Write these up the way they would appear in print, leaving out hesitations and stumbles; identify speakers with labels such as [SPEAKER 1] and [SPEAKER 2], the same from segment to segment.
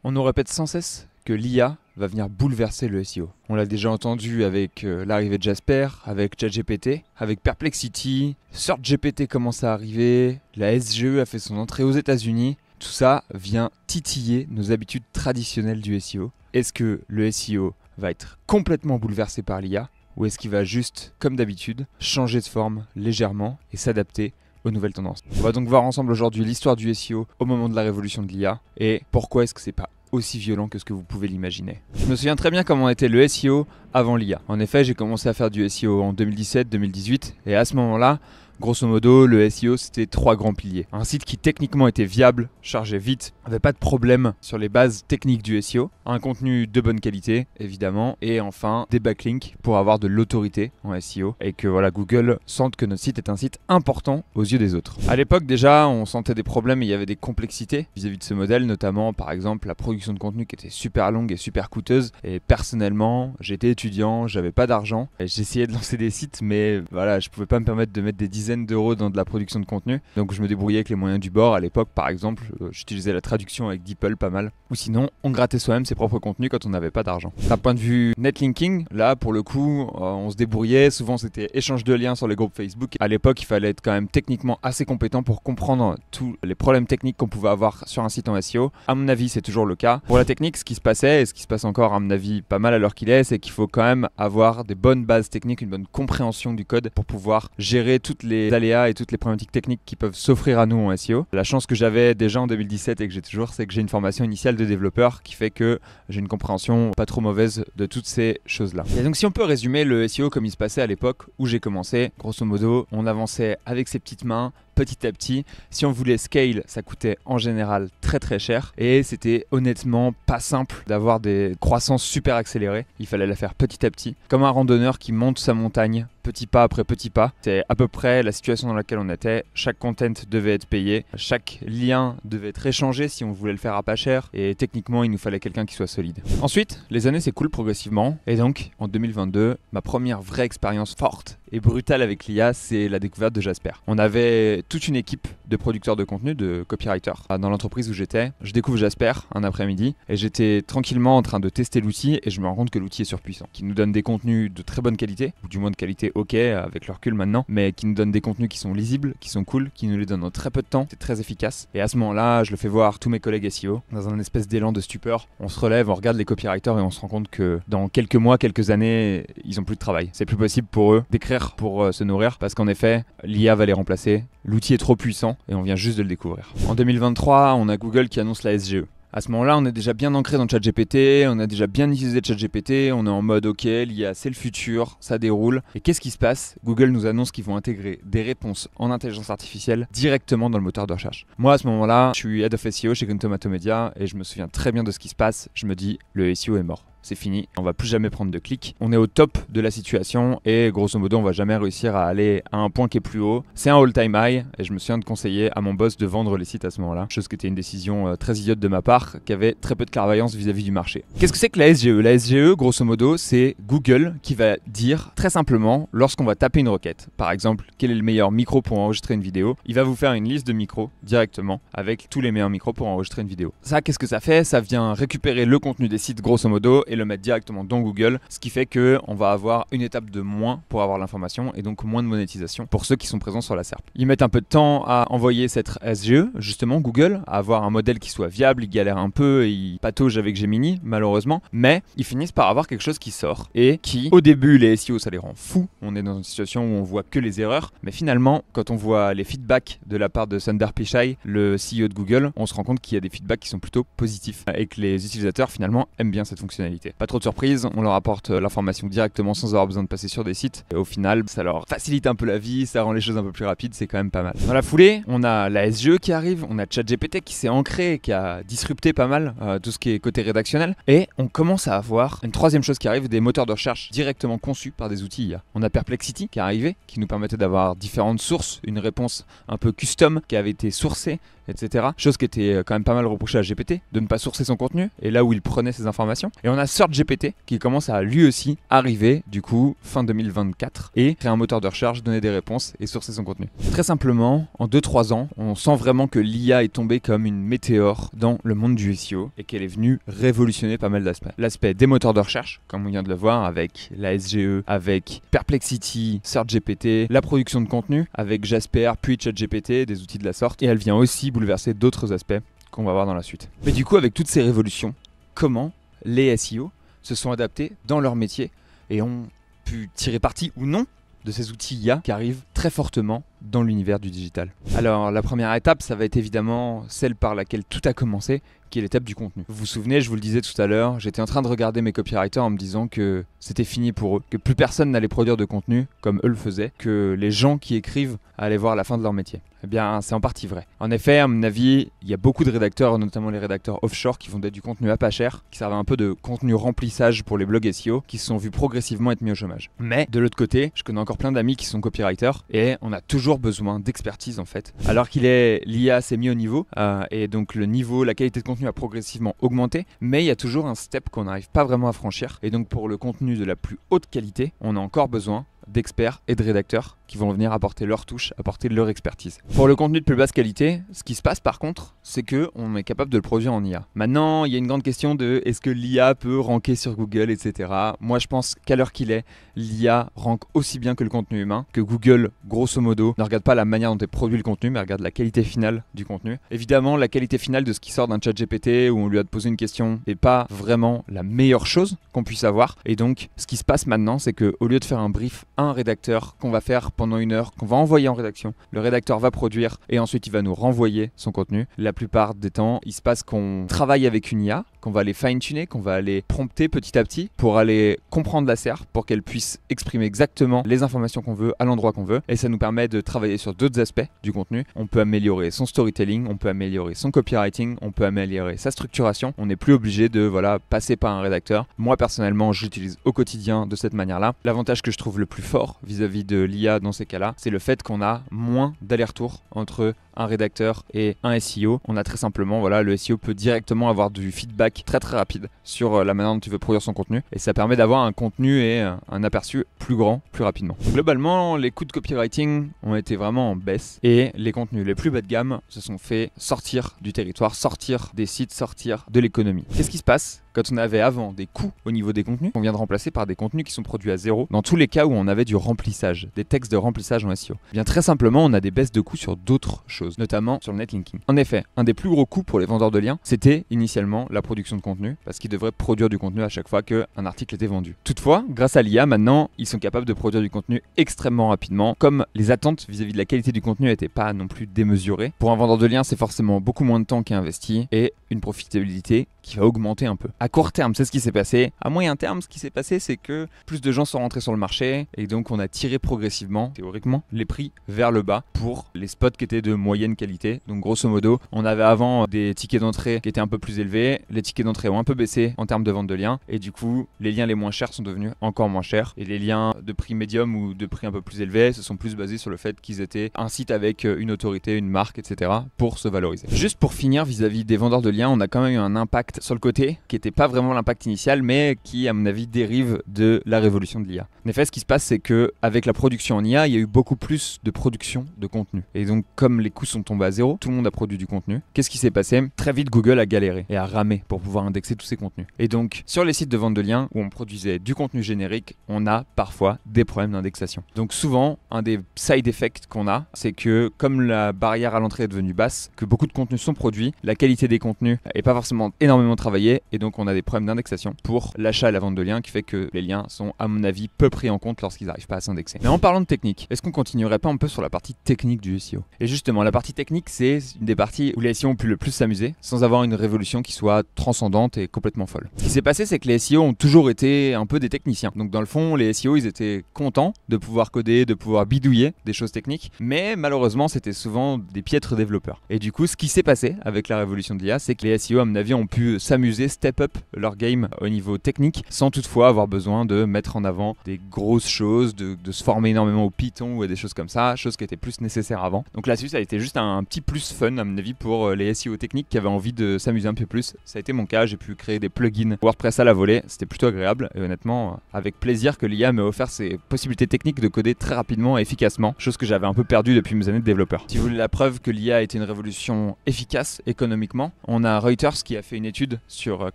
[SPEAKER 1] On nous répète sans cesse que l'IA va venir bouleverser le SEO. On l'a déjà entendu avec l'arrivée de Jasper, avec ChatGPT, avec Perplexity, SearchGPT commence à arriver, la SGE a fait son entrée aux États-Unis. Tout ça vient titiller nos habitudes traditionnelles du SEO. Est-ce que le SEO va être complètement bouleversé par l'IA ou est-ce qu'il va juste, comme d'habitude, changer de forme légèrement et s'adapter aux nouvelles tendances? On va donc voir ensemble aujourd'hui l'histoire du SEO au moment de la révolution de l'IA et pourquoi est-ce que c'est pas aussi violent que ce que vous pouvez l'imaginer. Je me souviens très bien comment était le SEO avant l'IA. En effet, j'ai commencé à faire du SEO en 2017-2018 et à ce moment-là, grosso modo, le SEO, c'était 3 grands piliers. Un site qui techniquement était viable, chargeait vite, n'avait pas de problème sur les bases techniques du SEO, un contenu de bonne qualité, évidemment, et enfin des backlinks pour avoir de l'autorité en SEO et que voilà, Google sente que notre site est un site important aux yeux des autres. À l'époque, déjà, on sentait des problèmes et il y avait des complexités vis-à-vis de ce modèle, notamment par exemple la production de contenu qui était super longue et super coûteuse. Et personnellement, j'étais étudiant, j'avais pas d'argent, et j'essayais de lancer des sites, mais voilà, je pouvais pas me permettre de mettre des dizaines d'euros dans de la production de contenu. Donc je me débrouillais avec les moyens du bord. À l'époque, par exemple, j'utilisais la traduction avec DeepL pas mal. Ou sinon, on grattait soi-même ses propres contenus quand on n'avait pas d'argent. D'un point de vue netlinking, là, pour le coup, on se débrouillait. Souvent, c'était échange de liens sur les groupes Facebook. À l'époque, il fallait être quand même techniquement assez compétent pour comprendre tous les problèmes techniques qu'on pouvait avoir sur un site en SEO. À mon avis, c'est toujours le cas. Pour la technique, ce qui se passait, et ce qui se passe encore, à mon avis, pas mal à l'heure qu'il est, c'est qu'il faut quand même avoir des bonnes bases techniques, une bonne compréhension du code pour pouvoir gérer toutes les aléas et toutes les problématiques techniques qui peuvent s'offrir à nous en SEO. La chance que j'avais déjà en 2017 et que j'ai toujours, c'est que j'ai une formation initiale de développeur qui fait que j'ai une compréhension pas trop mauvaise de toutes ces choses-là. Et donc si on peut résumer le SEO comme il se passait à l'époque où j'ai commencé, grosso modo, on avançait avec ses petites mains, petit à petit. Si on voulait scale, ça coûtait en général très très cher et c'était honnêtement pas simple d'avoir des croissances super accélérées. Il fallait la faire petit à petit, comme un randonneur qui monte sa montagne petit pas après petit pas. C'est à peu près la situation dans laquelle on était. Chaque content devait être payé, chaque lien devait être échangé si on voulait le faire à pas cher et techniquement il nous fallait quelqu'un qui soit solide. Ensuite, les années s'écoulent progressivement et donc en 2022, ma première vraie expérience forte et brutale avec l'IA, c'est la découverte de Jasper. On avait toute une équipe de producteurs de contenu, de copywriters. Dans l'entreprise où j'étais, je découvre Jasper un après-midi et j'étais tranquillement en train de tester l'outil et je me rends compte que l'outil est surpuissant, qui nous donne des contenus de très bonne qualité, ou du moins de qualité ok avec le recul maintenant, mais qui nous donne des contenus qui sont lisibles, qui sont cool, qui nous les donnent en très peu de temps, c'est très efficace. Et à ce moment-là, je le fais voir tous mes collègues SEO, dans un espèce d'élan de stupeur. On se relève, on regarde les copywriters et on se rend compte que dans quelques mois, quelques années, ils ont plus de travail. C'est plus possible pour eux d'écrire pour se nourrir parce qu'en effet, l'IA va les remplacer. L'outil est trop puissant et on vient juste de le découvrir. En 2023, on a Google qui annonce la SGE. À ce moment-là, on est déjà bien ancré dans ChatGPT, on a déjà bien utilisé ChatGPT, on est en mode ok, l'IA c'est le futur, ça déroule. Et qu'est-ce qui se passe? Google nous annonce qu'ils vont intégrer des réponses en intelligence artificielle directement dans le moteur de recherche. Moi à ce moment-là, je suis Head of SEO chez Green Tomato Media et je me souviens très bien de ce qui se passe. Je me dis, le SEO est mort. C'est fini, on va plus jamais prendre de clics. On est au top de la situation et grosso modo on va jamais réussir à aller à un point qui est plus haut. C'est un all-time high et je me souviens de conseiller à mon boss de vendre les sites à ce moment-là. Chose qui était une décision très idiote de ma part, qui avait très peu de clairvoyance vis-à-vis du marché. Qu'est-ce que c'est que la SGE? La SGE, grosso modo, c'est Google qui va dire très simplement, lorsqu'on va taper une requête, par exemple, quel est le meilleur micro pour enregistrer une vidéo, il va vous faire une liste de micros directement avec tous les meilleurs micros pour enregistrer une vidéo. Ça, qu'est-ce que ça fait? Ça vient récupérer le contenu des sites grosso modo et le mettre directement dans Google, ce qui fait qu'on va avoir une étape de moins pour avoir l'information et donc moins de monétisation pour ceux qui sont présents sur la SERP. Ils mettent un peu de temps à envoyer cette SGE, justement Google, à avoir un modèle qui soit viable, ils galèrent un peu, ils pataugent avec Gemini malheureusement, mais ils finissent par avoir quelque chose qui sort et qui, au début les SEO ça les rend fous, on est dans une situation où on voit que les erreurs, mais finalement quand on voit les feedbacks de la part de Sundar Pichai, le CEO de Google, on se rend compte qu'il y a des feedbacks qui sont plutôt positifs et que les utilisateurs finalement aiment bien cette fonctionnalité. Pas trop de surprise, on leur apporte l'information directement sans avoir besoin de passer sur des sites et au final ça leur facilite un peu la vie, ça rend les choses un peu plus rapides, c'est quand même pas mal. Dans la foulée, on a la SGE qui arrive, on a ChatGPT qui s'est ancré, qui a disrupté pas mal tout ce qui est côté rédactionnel et on commence à avoir une troisième chose qui arrive, des moteurs de recherche directement conçus par des outils IA. On a Perplexity qui est arrivé, qui nous permettait d'avoir différentes sources, une réponse un peu custom qui avait été sourcée, etc. Chose qui était quand même pas mal reprochée à GPT, de ne pas sourcer son contenu et là où il prenait ses informations. Et on a SearchGPT qui commence à lui aussi arriver du coup fin 2024 et créer un moteur de recherche, donner des réponses et sourcer son contenu. Très simplement, en 2-3 ans, on sent vraiment que l'IA est tombée comme une météore dans le monde du SEO et qu'elle est venue révolutionner pas mal d'aspects. L'aspect des moteurs de recherche, comme on vient de le voir avec la SGE, avec Perplexity, SearchGPT, la production de contenu avec Jasper puis ChatGPT, des outils de la sorte, et elle vient aussi bouleverser d'autres aspects qu'on va voir dans la suite. Mais du coup, avec toutes ces révolutions, comment les SEO se sont adaptés dans leur métier et ont pu tirer parti ou non de ces outils IA qui arrivent très fortement dans l'univers du digital. Alors la première étape, ça va être évidemment celle par laquelle tout a commencé, qui est l'étape du contenu. Vous vous souvenez, je vous le disais tout à l'heure, j'étais en train de regarder mes copywriters en me disant que c'était fini pour eux, que plus personne n'allait produire de contenu comme eux le faisaient, que les gens qui écrivent allaient voir la fin de leur métier. Eh bien, c'est en partie vrai. En effet, à mon avis, il y a beaucoup de rédacteurs, notamment les rédacteurs offshore, qui vendaient du contenu à pas cher, qui servaient un peu de contenu remplissage pour les blogs SEO, qui se sont vus progressivement être mis au chômage. Mais de l'autre côté, je connais encore plein d'amis qui sont copywriters, et on a toujours besoin d'expertise en fait. Alors l'IA s'est mis au niveau, et donc le niveau, la qualité de contenu a progressivement augmenté, mais il y a toujours un step qu'on n'arrive pas vraiment à franchir. Et donc pour le contenu de la plus haute qualité, on a encore besoin d'experts et de rédacteurs qui vont venir apporter leur touche, apporter leur expertise. Pour le contenu de plus basse qualité, ce qui se passe par contre, c'est qu'on est capable de le produire en IA. Maintenant, il y a une grande question de est-ce que l'IA peut ranker sur Google, etc. Moi, je pense qu'à l'heure qu'il est, l'IA rank aussi bien que le contenu humain, que Google, grosso modo, ne regarde pas la manière dont est produit le contenu, mais regarde la qualité finale du contenu. Évidemment, la qualité finale de ce qui sort d'un chat GPT où on lui a posé une question n'est pas vraiment la meilleure chose qu'on puisse avoir. Et donc, ce qui se passe maintenant, c'est qu'au lieu de faire un brief à un rédacteur qu'on va faire pendant 1 heure, qu'on va envoyer en rédaction, le rédacteur va produire et ensuite il va nous renvoyer son contenu. La plupart des temps, il se passe qu'on travaille avec une IA, qu'on va aller fine-tuner, qu'on va aller prompter petit à petit pour aller comprendre la SERP, pour qu'elle puisse exprimer exactement les informations qu'on veut à l'endroit qu'on veut. Et ça nous permet de travailler sur d'autres aspects du contenu. On peut améliorer son storytelling, on peut améliorer son copywriting, on peut améliorer sa structuration. On n'est plus obligé de passer par un rédacteur. Moi personnellement, j'utilise au quotidien de cette manière-là. L'avantage que je trouve le plus fort vis-à-vis de l'IA dans ces cas-là, c'est le fait qu'on a moins d'aller-retour entre un rédacteur et un SEO. On a très simplement, le SEO peut directement avoir du feedback très très rapide sur la manière dont tu veux produire son contenu et ça permet d'avoir un contenu et un aperçu plus grand, plus rapidement. Globalement, les coûts de copywriting ont été vraiment en baisse et les contenus les plus bas de gamme se sont fait sortir du territoire, sortir des sites, sortir de l'économie. Qu'est-ce qui se passe quand on avait avant des coûts au niveau des contenus, on vient de remplacer par des contenus qui sont produits à zéro dans tous les cas où on avait du remplissage, des textes de remplissage en SEO? Bien très simplement, on a des baisses de coûts sur d'autres choses, notamment sur le netlinking. En effet, un des plus gros coûts pour les vendeurs de liens, c'était initialement la production de contenu, parce qu'ils devraient produire du contenu à chaque fois qu'un article était vendu. Toutefois, grâce à l'IA, maintenant, ils sont capables de produire du contenu extrêmement rapidement, comme les attentes vis-à-vis de la qualité du contenu n'étaient pas non plus démesurées. Pour un vendeur de liens, c'est forcément beaucoup moins de temps qui est investi et une profitabilité qui va augmenter un peu. À court terme, c'est ce qui s'est passé. À moyen terme, ce qui s'est passé, c'est que plus de gens sont rentrés sur le marché et donc on a tiré progressivement, théoriquement, les prix vers le bas pour les spots qui étaient de moyenne qualité. Donc grosso modo, on avait avant des tickets d'entrée qui étaient un peu plus élevés. Les tickets d'entrée ont un peu baissé en termes de vente de liens et du coup, les liens les moins chers sont devenus encore moins chers et les liens de prix médium ou de prix un peu plus élevé se sont plus basés sur le fait qu'ils étaient un site avec une autorité, une marque, etc. pour se valoriser. Juste pour finir, vis-à-vis des vendeurs de liens, on a quand même eu un impact sur le côté qui n'était pas vraiment l'impact initial mais qui à mon avis dérive de la révolution de l'IA. En effet, ce qui se passe, c'est que avec la production en IA, il y a eu beaucoup plus de production de contenu. Et donc comme les coûts sont tombés à zéro, tout le monde a produit du contenu. Qu'est-ce qui s'est passé? Très vite, Google a galéré et a ramé pour pouvoir indexer tous ces contenus. Et donc sur les sites de vente de liens où on produisait du contenu générique, on a parfois des problèmes d'indexation. Donc souvent, un des side effects qu'on a, c'est que comme la barrière à l'entrée est devenue basse, que beaucoup de contenus sont produits, la qualité des contenus n'est pas forcément énormément travaillée et donc on a des problèmes d'indexation pour l'achat et la vente de liens qui fait que les liens sont à mon avis peu pris en compte lorsqu'ils n'arrivent pas à s'indexer. Mais en parlant de technique, est-ce qu'on continuerait pas un peu sur la partie technique du SEO? Et justement, la partie technique, c'est une des parties où les SEO ont pu le plus s'amuser sans avoir une révolution qui soit transcendante et complètement folle. Ce qui s'est passé, c'est que les SEO ont toujours été un peu des techniciens. Donc dans le fond, les SEO, ils étaient contents de pouvoir coder, de pouvoir bidouiller des choses techniques, mais malheureusement, c'était souvent des piètres développeurs. Et du coup, ce qui s'est passé avec la révolution de l'IA, c'est que les SEO, à mon avis, ont pu s'amuser, step up leur game au niveau technique, sans toutefois avoir besoin de mettre en avant des grosses choses, de se former énormément au Python ou à des choses comme ça, choses qui étaient plus nécessaires avant. Donc là-dessus, ça a été C'était juste un petit plus fun à mon avis pour les SEO techniques qui avaient envie de s'amuser un peu plus. Ça a été mon cas, j'ai pu créer des plugins WordPress à la volée, c'était plutôt agréable et honnêtement avec plaisir que l'IA m'a offert ces possibilités techniques de coder très rapidement et efficacement, chose que j'avais un peu perdue depuis mes années de développeur. Si vous voulez la preuve que l'IA a été une révolution efficace économiquement, on a Reuters qui a fait une étude sur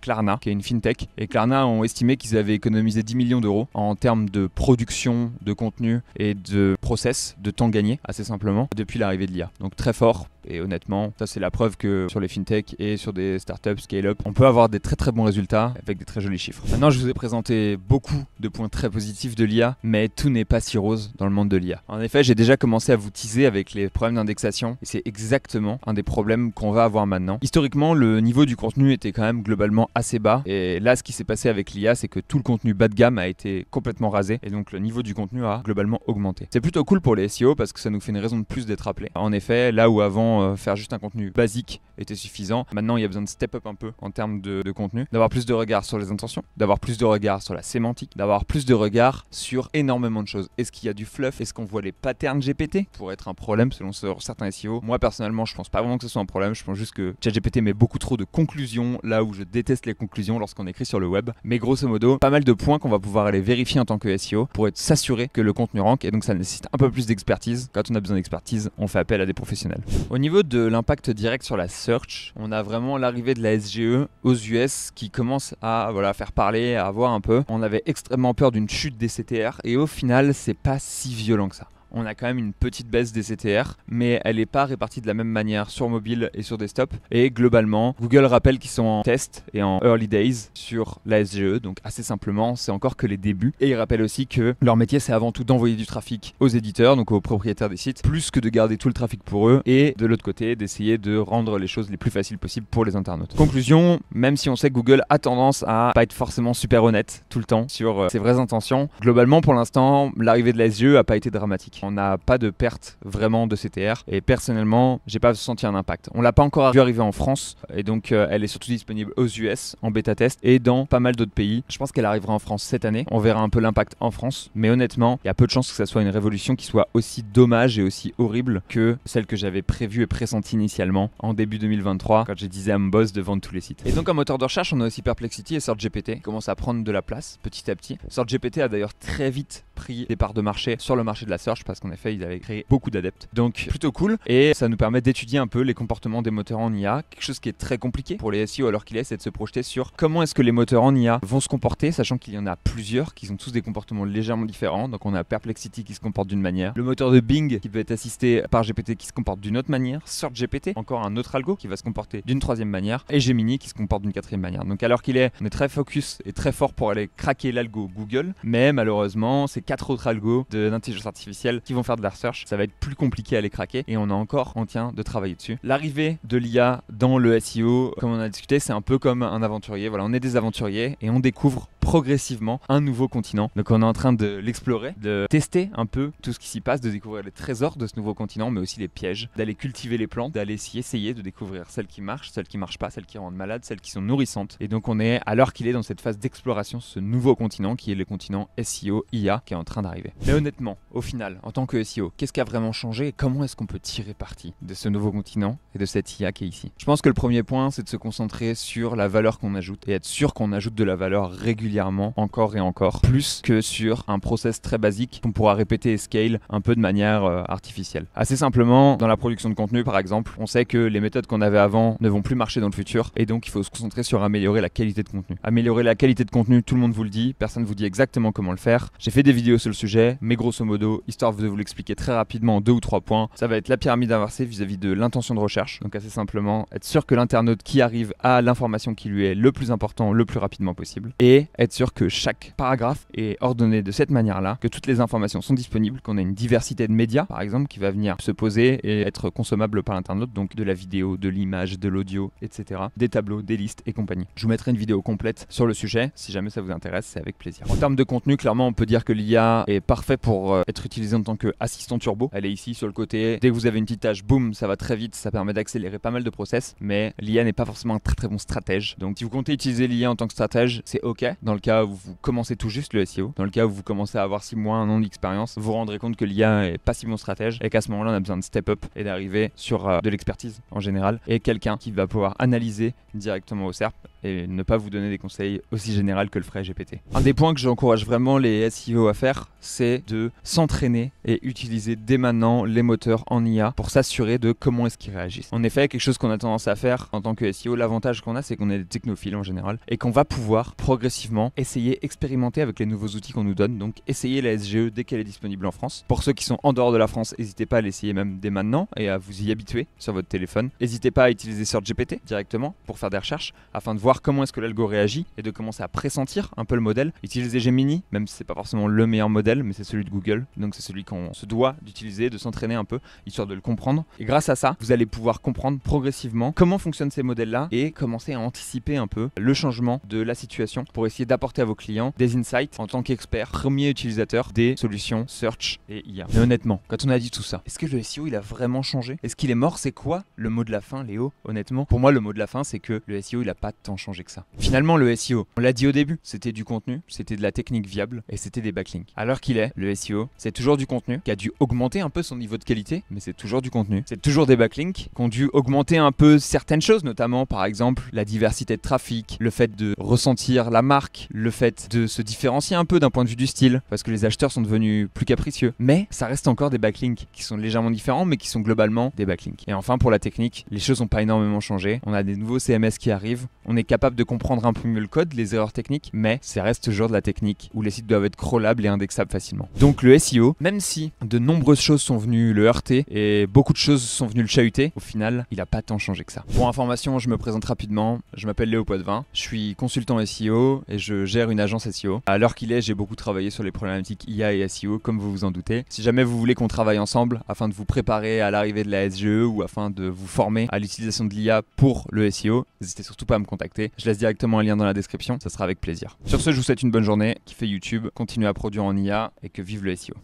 [SPEAKER 1] Klarna, qui est une fintech, et Klarna ont estimé qu'ils avaient économisé 10 millions d'euros en termes de production de contenu et de process, de temps gagné, assez simplement, depuis l'arrivée de l'IA. Donc très fort. Et honnêtement, ça c'est la preuve que sur les fintech et sur des startups scale-up, on peut avoir des très très bons résultats avec des très jolis chiffres. Maintenant, je vous ai présenté beaucoup de points très positifs de l'IA, mais tout n'est pas si rose dans le monde de l'IA. En effet, j'ai déjà commencé à vous teaser avec les problèmes d'indexation et c'est exactement un des problèmes qu'on va avoir maintenant. Historiquement, le niveau du contenu était quand même globalement assez bas et là, ce qui s'est passé avec l'IA, c'est que tout le contenu bas de gamme a été complètement rasé et donc le niveau du contenu a globalement augmenté. C'est plutôt cool pour les SEO parce que ça nous fait une raison de plus d'être appelés. En effet, là où avant faire juste un contenu basique était suffisant, maintenant il y a besoin de step up un peu en termes de contenu, d'avoir plus de regard sur les intentions, d'avoir plus de regard sur la sémantique, d'avoir plus de regard sur énormément de choses. Est-ce qu'il y a du fluff? Est-ce qu'on voit les patterns GPT pour être un problème selon certains SEO? Moi personnellement, je pense pas vraiment que ce soit un problème, je pense juste que ChatGPT met beaucoup trop de conclusions là où je déteste les conclusions lorsqu'on écrit sur le web. Mais grosso modo, pas mal de points qu'on va pouvoir aller vérifier en tant que SEO pour s'assurer que le contenu rank et donc ça nécessite un peu plus d'expertise. Quand on a besoin d'expertise, on fait appel à des professionnels. Au niveau de l'impact direct sur la search, on a vraiment l'arrivée de la SGE aux US qui commence à faire parler, à voir un peu. On avait extrêmement peur d'une chute des CTR et au final, c'est pas si violent que ça. On a quand même une petite baisse des CTR, mais elle n'est pas répartie de la même manière sur mobile et sur desktop. Et globalement, Google rappelle qu'ils sont en test et en early days sur la SGE, donc assez simplement, c'est encore que les débuts. Et ils rappellent aussi que leur métier, c'est avant tout d'envoyer du trafic aux éditeurs, donc aux propriétaires des sites, plus que de garder tout le trafic pour eux, et de l'autre côté, d'essayer de rendre les choses les plus faciles possibles pour les internautes. Conclusion, même si on sait que Google a tendance à pas être forcément super honnête tout le temps sur ses vraies intentions, globalement, pour l'instant, l'arrivée de la SGE n'a pas été dramatique. On n'a pas de perte vraiment de CTR et personnellement, j'ai pas senti un impact. On l'a pas encore vu arriver en France et donc elle est surtout disponible aux US en bêta test et dans pas mal d'autres pays. Je pense qu'elle arrivera en France cette année. On verra un peu l'impact en France, mais honnêtement, il y a peu de chances que ça soit une révolution qui soit aussi dommage et aussi horrible que celle que j'avais prévue et pressentie initialement en début 2023 quand j'ai disais à mon boss de vendre tous les sites. Et donc en moteur de recherche, on a aussi Perplexity et SearchGPT qui commencent à prendre de la place petit à petit. SearchGPT a d'ailleurs très vite pris des parts de marché sur le marché de la search parce qu'en effet, ils avaient créé beaucoup d'adeptes. Donc plutôt cool et ça nous permet d'étudier un peu les comportements des moteurs en IA. Quelque chose qui est très compliqué pour les SEO alors qu'il est, c'est de se projeter sur comment est-ce que les moteurs en IA vont se comporter, sachant qu'il y en a plusieurs qui ont tous des comportements légèrement différents. Donc on a Perplexity qui se comporte d'une manière, le moteur de Bing qui peut être assisté par GPT qui se comporte d'une autre manière, SearchGPT, encore un autre algo qui va se comporter d'une troisième manière et Gemini qui se comporte d'une quatrième manière. Donc alors qu'il est, on est très focus et très fort pour aller craquer l'algo Google, mais malheureusement c'est 4 autres algos d'intelligence artificielle qui vont faire de la research. Ça va être plus compliqué à les craquer et on a encore en train de travailler dessus. L'arrivée de l'IA dans le SEO, comme on a discuté, c'est un peu comme un aventurier. Voilà, on est des aventuriers et on découvre progressivement un nouveau continent. Donc on est en train de l'explorer, de tester un peu tout ce qui s'y passe, de découvrir les trésors de ce nouveau continent, mais aussi les pièges, d'aller cultiver les plantes, d'aller essayer de découvrir celles qui marchent pas, celles qui rendent malades, celles qui sont nourrissantes. Et donc on est à l'heure qu'il est dans cette phase d'exploration, ce nouveau continent qui est le continent SEO IA qui est en train d'arriver. Mais honnêtement, au final, en tant que SEO, qu'est-ce qui a vraiment changé et comment est-ce qu'on peut tirer parti de ce nouveau continent et de cette IA qui est ici? Je pense que le premier point, c'est de se concentrer sur la valeur qu'on ajoute et être sûr qu'on ajoute de la valeur régulièrement, encore et encore, plus que sur un process très basique qu'on pourra répéter et scale un peu de manière artificielle. Assez simplement, dans la production de contenu par exemple, on sait que les méthodes qu'on avait avant ne vont plus marcher dans le futur et donc il faut se concentrer sur améliorer la qualité de contenu. Améliorer la qualité de contenu, tout le monde vous le dit, personne vous dit exactement comment le faire. J'ai fait des vidéos sur le sujet, mais grosso modo, histoire de vous l'expliquer très rapidement en 2 ou 3 points, ça va être la pyramide inversée vis-à-vis de l'intention de recherche. Donc assez simplement, être sûr que l'internaute qui arrive a l'information qui lui est le plus important le plus rapidement possible et être sûr que chaque paragraphe est ordonné de cette manière-là, que toutes les informations sont disponibles, qu'on a une diversité de médias par exemple qui va venir se poser et être consommable par l'internaute, donc de la vidéo, de l'image, de l'audio, etc. Des tableaux, des listes et compagnie. Je vous mettrai une vidéo complète sur le sujet, si jamais ça vous intéresse, c'est avec plaisir. En termes de contenu, clairement on peut dire que l'IA est parfait pour être utilisé tant qu'assistant turbo. Elle est ici sur le côté. Dès que vous avez une petite tâche, boum, ça va très vite. Ça permet d'accélérer pas mal de process. Mais l'IA n'est pas forcément un très bon stratège. Donc si vous comptez utiliser l'IA en tant que stratège, c'est ok. Dans le cas où vous commencez tout juste le SEO, dans le cas où vous commencez à avoir 6 mois, 1 an d'expérience, vous vous rendrez compte que l'IA est pas si bon stratège et qu'à ce moment-là, on a besoin de step up et d'arriver sur de l'expertise en général et quelqu'un qui va pouvoir analyser directement au SERP et ne pas vous donner des conseils aussi généraux que le ferait GPT. Un des points que j'encourage vraiment les SEO à faire, c'est de s'entraîner et utiliser dès maintenant les moteurs en IA pour s'assurer de comment est-ce qu'ils réagissent. En effet, quelque chose qu'on a tendance à faire en tant que SEO, l'avantage qu'on a, c'est qu'on est des technophiles en général et qu'on va pouvoir progressivement essayer, expérimenter avec les nouveaux outils qu'on nous donne. Donc essayer la SGE dès qu'elle est disponible en France. Pour ceux qui sont en dehors de la France, n'hésitez pas à l'essayer même dès maintenant et à vous y habituer sur votre téléphone. N'hésitez pas à utiliser SearchGPT directement pour faire des recherches afin de voir comment est-ce que l'algo réagit et de commencer à pressentir un peu le modèle. Utilisez Gemini, même si c'est pas forcément le meilleur modèle, mais c'est celui de Google. Donc c'est celui qu'on se doit d'utiliser, de s'entraîner un peu, histoire de le comprendre. Et grâce à ça, vous allez pouvoir comprendre progressivement comment fonctionnent ces modèles-là et commencer à anticiper un peu le changement de la situation pour essayer d'apporter à vos clients des insights en tant qu'expert, premier utilisateur des solutions search et IA. Mais honnêtement, quand on a dit tout ça, est-ce que le SEO il a vraiment changé? Est-ce qu'il est mort? C'est quoi le mot de la fin, Léo? Honnêtement, pour moi, le mot de la fin, c'est que le SEO il a pas tant changé que ça. Finalement, le SEO, on l'a dit au début, c'était du contenu, c'était de la technique viable et c'était des backlinks. Alors qu'il est, le SEO, c'est toujours du contenu qui a dû augmenter un peu son niveau de qualité, mais c'est toujours du contenu. C'est toujours des backlinks qui ont dû augmenter un peu certaines choses, notamment par exemple la diversité de trafic, le fait de ressentir la marque, le fait de se différencier un peu d'un point de vue du style, parce que les acheteurs sont devenus plus capricieux. Mais ça reste encore des backlinks qui sont légèrement différents, mais qui sont globalement des backlinks. Et enfin, pour la technique, les choses n'ont pas énormément changé. On a des nouveaux CMS qui arrivent, on est capable de comprendre un peu mieux le code, les erreurs techniques, mais ça reste toujours de la technique où les sites doivent être crawlables et indexables facilement. Donc le SEO, même si de nombreuses choses sont venues le heurter et beaucoup de choses sont venues le chahuter, au final, il n'a pas tant changé que ça. Pour information, je me présente rapidement. Je m'appelle Léo Poitvin, je suis consultant SEO et je gère une agence SEO. À l'heure qu'il est, j'ai beaucoup travaillé sur les problématiques IA et SEO, comme vous vous en doutez. Si jamais vous voulez qu'on travaille ensemble afin de vous préparer à l'arrivée de la SGE ou afin de vous former à l'utilisation de l'IA pour le SEO, n'hésitez surtout pas à me contacter. Je laisse directement un lien dans la description, ça sera avec plaisir. Sur ce, je vous souhaite une bonne journée, kiffez YouTube, continuez à produire en IA et que vive le SEO.